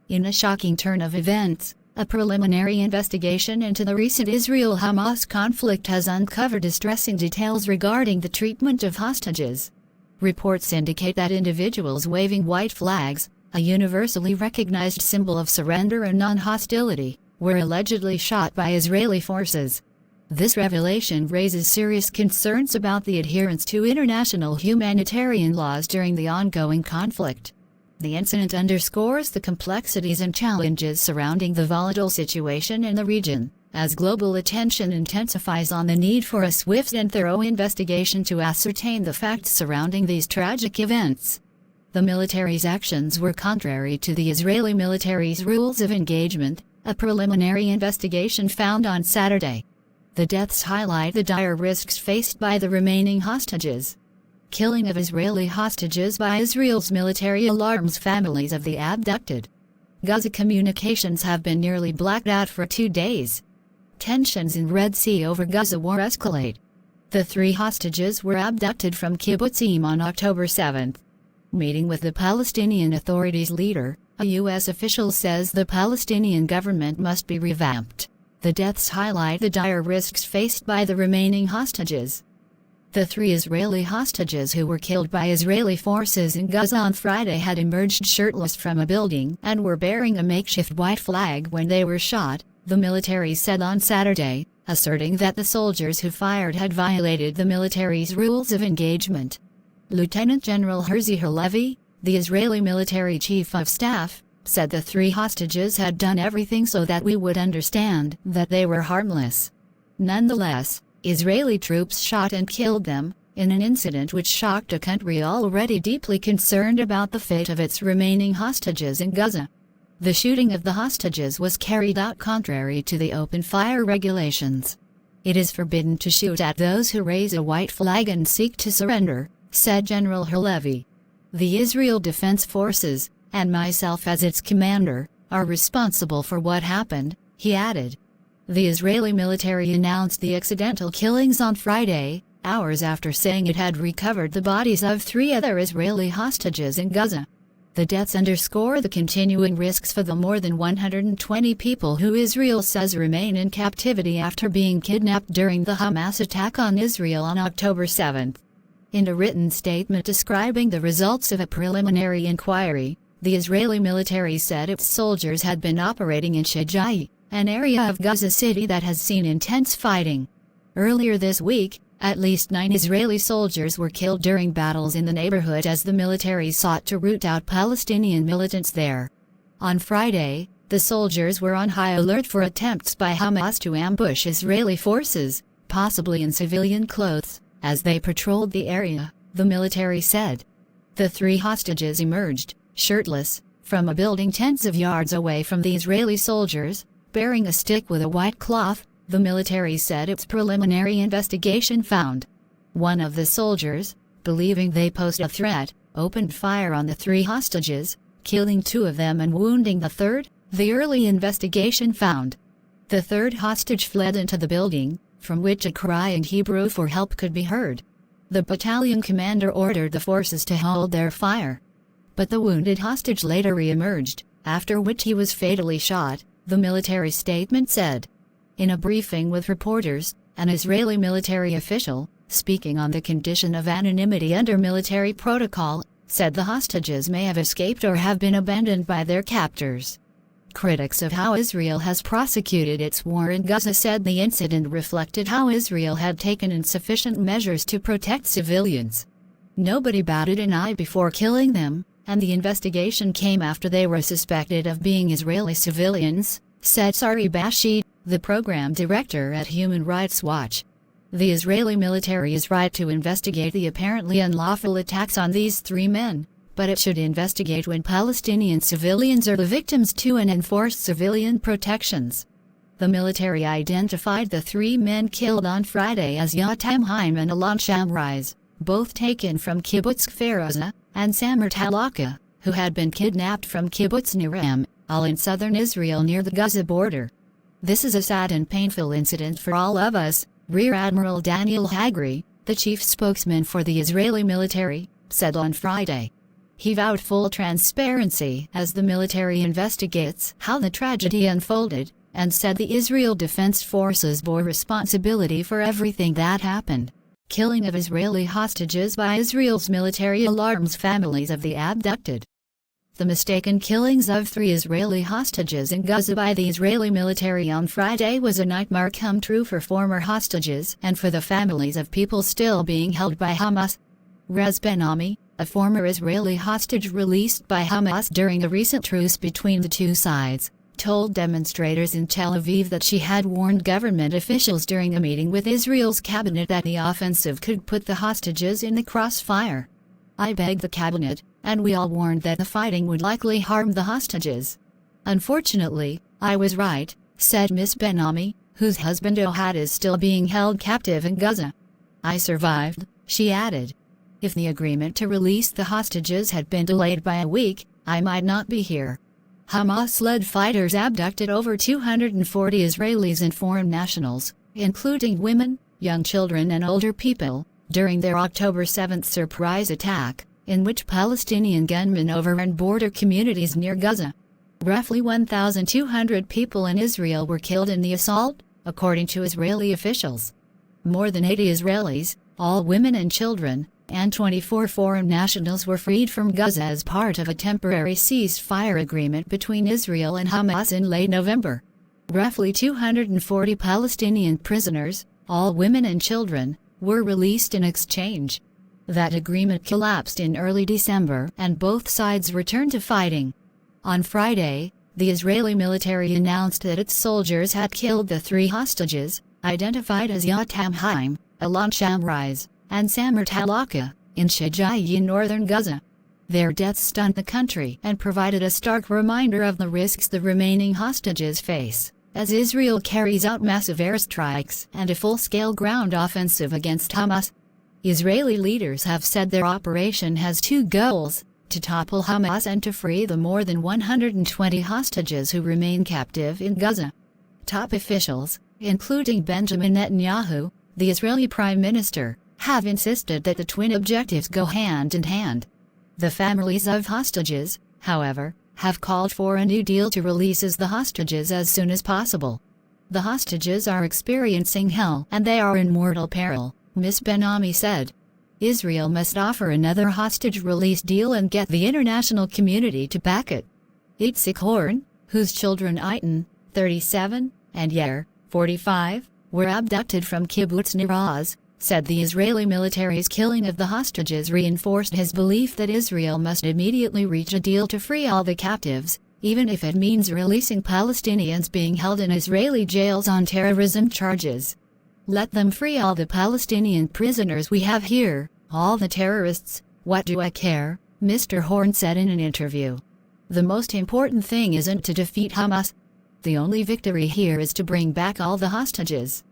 In a shocking turn of events, a preliminary investigation into the recent Israel-Hamas conflict has uncovered distressing details regarding the treatment of hostages. Reports indicate that individuals waving white flags, a universally recognized symbol of surrender and non-hostility, were allegedly shot by Israeli forces. This revelation raises serious concerns about the adherence to international humanitarian laws during the ongoing conflict. The incident underscores the complexities and challenges surrounding the volatile situation in the region, as global attention intensifies on the need for a swift and thorough investigation to ascertain the facts surrounding these tragic events. The military's actions were contrary to the Israeli military's rules of engagement, a preliminary investigation found on Saturday. The deaths highlight the dire risks faced by the remaining hostages. Killing of Israeli hostages by Israel's military alarms families of the abducted. Gaza communications have been nearly blacked out for 2 days. Tensions in Red Sea over Gaza war escalate. The 3 hostages were abducted from Kibbutzim on October 7. Meeting with the Palestinian Authority's leader, a U.S. official says the Palestinian government must be revamped. The deaths highlight the dire risks faced by the remaining hostages. The 3 Israeli hostages who were killed by Israeli forces in Gaza on Friday had emerged shirtless from a building and were bearing a makeshift white flag when they were shot, the military said on Saturday, asserting that the soldiers who fired had violated the military's rules of engagement. Lieutenant General Herzi Halevi, the Israeli military chief of staff, said the 3 hostages had done everything so that we would understand that they were harmless. Nonetheless, Israeli troops shot and killed them, in an incident which shocked a country already deeply concerned about the fate of its remaining hostages in Gaza. The shooting of the hostages was carried out contrary to the open-fire regulations. It is forbidden to shoot at those who raise a white flag and seek to surrender, said General Halevi. The Israel Defense Forces, and myself as its commander, are responsible for what happened, he added. The Israeli military announced the accidental killings on Friday, hours after saying it had recovered the bodies of 3 other Israeli hostages in Gaza. The deaths underscore the continuing risks for the more than 120 people who Israel says remain in captivity after being kidnapped during the Hamas attack on Israel on October 7. In a written statement describing the results of a preliminary inquiry, the Israeli military said its soldiers had been operating in Shajai, an area of Gaza City that has seen intense fighting. Earlier this week, at least 9 Israeli soldiers were killed during battles in the neighborhood as the military sought to root out Palestinian militants there. On Friday, the soldiers were on high alert for attempts by Hamas to ambush Israeli forces, possibly in civilian clothes, as they patrolled the area, the military said. The 3 hostages emerged, shirtless, from a building tens of yards away from the Israeli soldiers, bearing a stick with a white cloth, the military said its preliminary investigation found. One of the soldiers, believing they posed a threat, opened fire on the 3 hostages, killing 2 of them and wounding the third, the early investigation found. The third hostage fled into the building, from which a cry in Hebrew for help could be heard. The battalion commander ordered the forces to hold their fire. But the wounded hostage later re-emerged, after which he was fatally shot, the military statement said. In a briefing with reporters, an Israeli military official, speaking on the condition of anonymity under military protocol, said the hostages may have escaped or have been abandoned by their captors. Critics of how Israel has prosecuted its war in Gaza said the incident reflected how Israel had taken insufficient measures to protect civilians. Nobody batted an eye before killing them, and the investigation came after they were suspected of being Israeli civilians, said Sari Bashid, the program director at Human Rights Watch. The Israeli military is right to investigate the apparently unlawful attacks on these 3 men, but it should investigate when Palestinian civilians are the victims too and enforce civilian protections. The military identified the 3 men killed on Friday as Yotam Haim and Alon Shamrais, both taken from Kibbutz Kfar Oza, and Samer Talaka, who had been kidnapped from Kibbutz Niram, all in southern Israel near the Gaza border. This is a sad and painful incident for all of us, Rear Admiral Daniel Hagri, the chief spokesman for the Israeli military, said on Friday. He vowed full transparency as the military investigates how the tragedy unfolded, and said the Israel Defense Forces bore responsibility for everything that happened. Killing of Israeli hostages by Israel's military alarms families of the abducted. The mistaken killings of 3 Israeli hostages in Gaza by the Israeli military on Friday was a nightmare come true for former hostages and for the families of people still being held by Hamas. Rez Ben-Ami, a former Israeli hostage released by Hamas during a recent truce between the two sides, told demonstrators in Tel Aviv that she had warned government officials during a meeting with Israel's cabinet that the offensive could put the hostages in the crossfire. "I begged the cabinet, and we all warned that the fighting would likely harm the hostages. Unfortunately, I was right," said Ms. Ben-Ami, whose husband Ohad is still being held captive in Gaza. "I survived," she added. "If the agreement to release the hostages had been delayed by a week, I might not be here." Hamas-led fighters abducted over 240 Israelis and foreign nationals, including women, young children and older people, during their October 7 surprise attack, in which Palestinian gunmen overran border communities near Gaza. Roughly 1,200 people in Israel were killed in the assault, according to Israeli officials. More than 80 Israelis, all women and children, and 24 foreign nationals were freed from Gaza as part of a temporary ceasefire agreement between Israel and Hamas in late November. Roughly 240 Palestinian prisoners, all women and children, were released in exchange. That agreement collapsed in early December and both sides returned to fighting. On Friday, the Israeli military announced that its soldiers had killed the 3 hostages, identified as Yotam Haim, Alon Shamrise, and Samir Talaka, in Shajai, northern Gaza. Their deaths stunned the country and provided a stark reminder of the risks the remaining hostages face, as Israel carries out massive airstrikes and a full-scale ground offensive against Hamas. Israeli leaders have said their operation has 2 goals: to topple Hamas and to free the more than 120 hostages who remain captive in Gaza. Top officials, including Benjamin Netanyahu, the Israeli Prime Minister, have insisted that the twin objectives go hand in hand. The families of hostages, however, have called for a new deal to release the hostages as soon as possible. "The hostages are experiencing hell and they are in mortal peril," Ms. Ben-Ami said. "Israel must offer another hostage release deal and get the international community to back it." Itzik Horn, whose children Eitan, 37, and Yair, 45, were abducted from Kibbutz Nir Oz, said the Israeli military's killing of the hostages reinforced his belief that Israel must immediately reach a deal to free all the captives, even if it means releasing Palestinians being held in Israeli jails on terrorism charges. "Let them free all the Palestinian prisoners we have here, all the terrorists, what do I care?" Mr. Horn said in an interview. "The most important thing isn't to defeat Hamas. The only victory here is to bring back all the hostages."